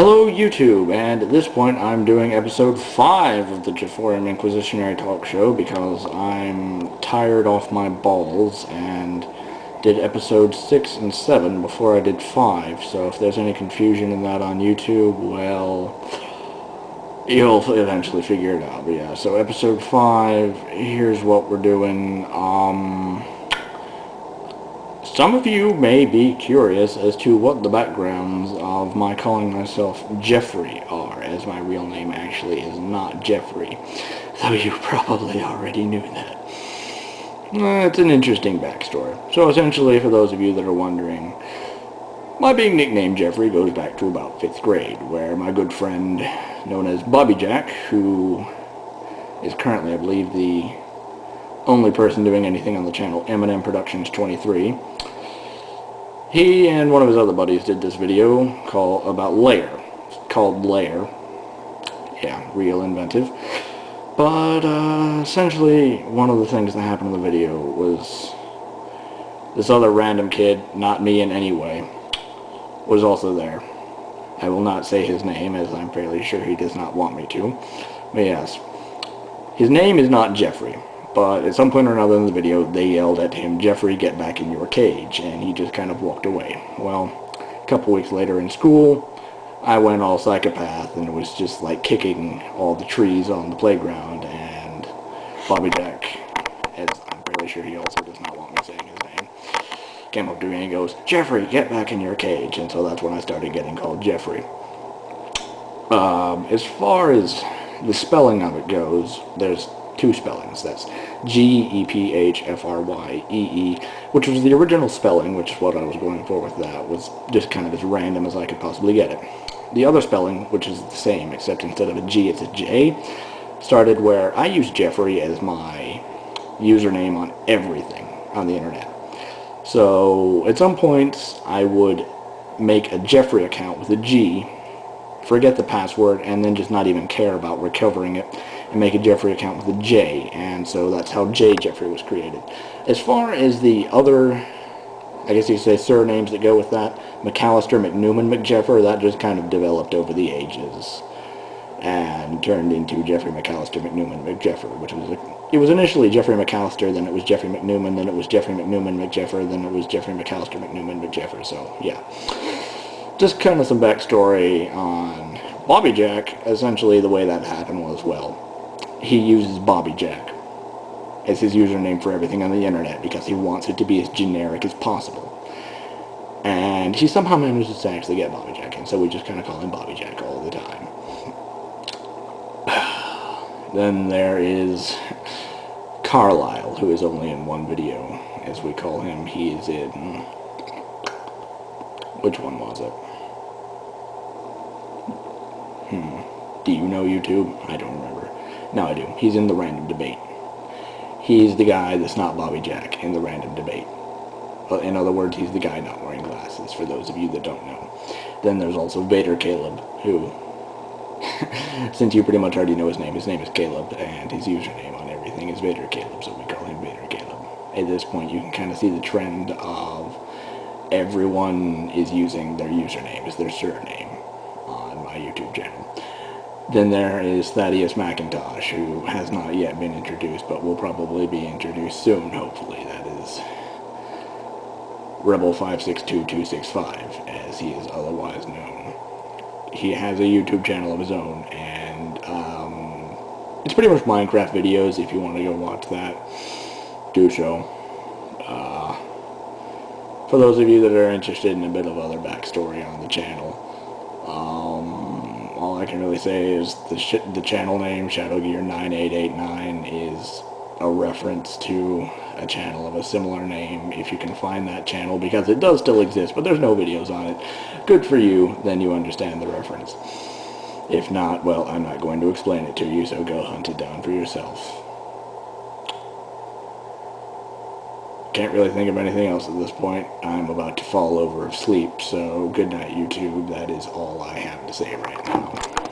Hello YouTube, and at this point I'm doing episode 5 of the Jephforium Inquisitionary talk show because I'm tired off my balls and did episodes 6 and 7 before I did 5, so if there's any confusion in that on YouTube, well, you'll eventually figure it out. But yeah, so episode 5, here's what we're doing. Some of you may be curious as to what the backgrounds of my calling myself Jeffrey are, as my real name actually is not Jeffrey, though you probably already knew that. It's an interesting backstory. So essentially, for those of you that are wondering, my being nicknamed Jeffrey goes back to about 5th grade, where my good friend, known as Bobby Jack, who is currently, I believe, the only person doing anything on the channel, M&M Productions 23, he and one of his other buddies did this video about Lair. It's called Lair. Yeah, real inventive. But essentially, one of the things that happened in the video was this other random kid, not me in any way, was also there. I will not say his name, as I'm fairly sure he does not want me to. But yes, his name is not Jeffrey. But at some point or another in the video, they yelled at him, "Jeffrey, get back in your cage," and he just kind of walked away. Well, a couple weeks later in school, I went all psychopath and was just like kicking all the trees on the playground, and Bobby Jack, as I'm fairly sure he also does not want me saying his name, came up to me and he goes, "Jeffrey, get back in your cage," and so that's when I started getting called Jeffrey. As far as the spelling of it goes, there's two spellings. That's Jephfrye, which was the original spelling, which is what I was going for with that, was just kind of as random as I could possibly get it. The other spelling, which is the same, except instead of a G, it's a J, started where I use Jeffrey as my username on everything on the internet. So at some points, I would make a Jeffrey account with a G, forget the password, and then just not even care about recovering it, and make a Jeffrey account with a J, and so that's how J Jeffrey was created. As far as the other, I guess you could say, surnames that go with that, McAllister, McNewman, McJeffer, that just kind of developed over the ages and turned into Jeffrey McAllister, McNewman, McJeffer, which was, it was initially Jeffrey McAllister, then it was Jeffrey McNewman, then it was Jeffrey McNewman, McJeffer, then it was Jeffrey McAllister, McNewman, McJeffer, so yeah. Just kind of some backstory on Bobby Jack. Essentially the way that happened was, well, he uses Bobby Jack as his username for everything on the internet because he wants it to be as generic as possible. And he somehow manages to actually get Bobby Jack, and so we just kind of call him Bobby Jack all the time. Then there is Carlisle, who is only in one video, as we call him. He is in... which one was it? Do you know YouTube? I don't remember. No, I do. He's in the random debate. He's the guy that's not Bobby Jack in the random debate. In other words, he's the guy not wearing glasses, for those of you that don't know. Then there's also Vader Caleb, who, since you pretty much already know his name is Caleb, and his username on everything is Vader Caleb, so we call him Vader Caleb. At this point, you can kind of see the trend of everyone is using their username as their surname on my YouTube channel. Then there is Thaddeus McIntosh, who has not yet been introduced, but will probably be introduced soon, hopefully. That is Rebel562265, as he is otherwise known. He has a YouTube channel of his own, and it's pretty much Minecraft videos. If you want to go watch that, do so. For those of you that are interested in a bit of other backstory on the channel, all I can really say is the channel name, ShadowGear9889, is a reference to a channel of a similar name, if you can find that channel, because it does still exist, but there's no videos on it. Good for you, then you understand the reference. If not, well, I'm not going to explain it to you, so go hunt it down for yourself. Can't really think of anything else at this point. I'm about to fall over of sleep, so good night, YouTube. That is all I have to say right now.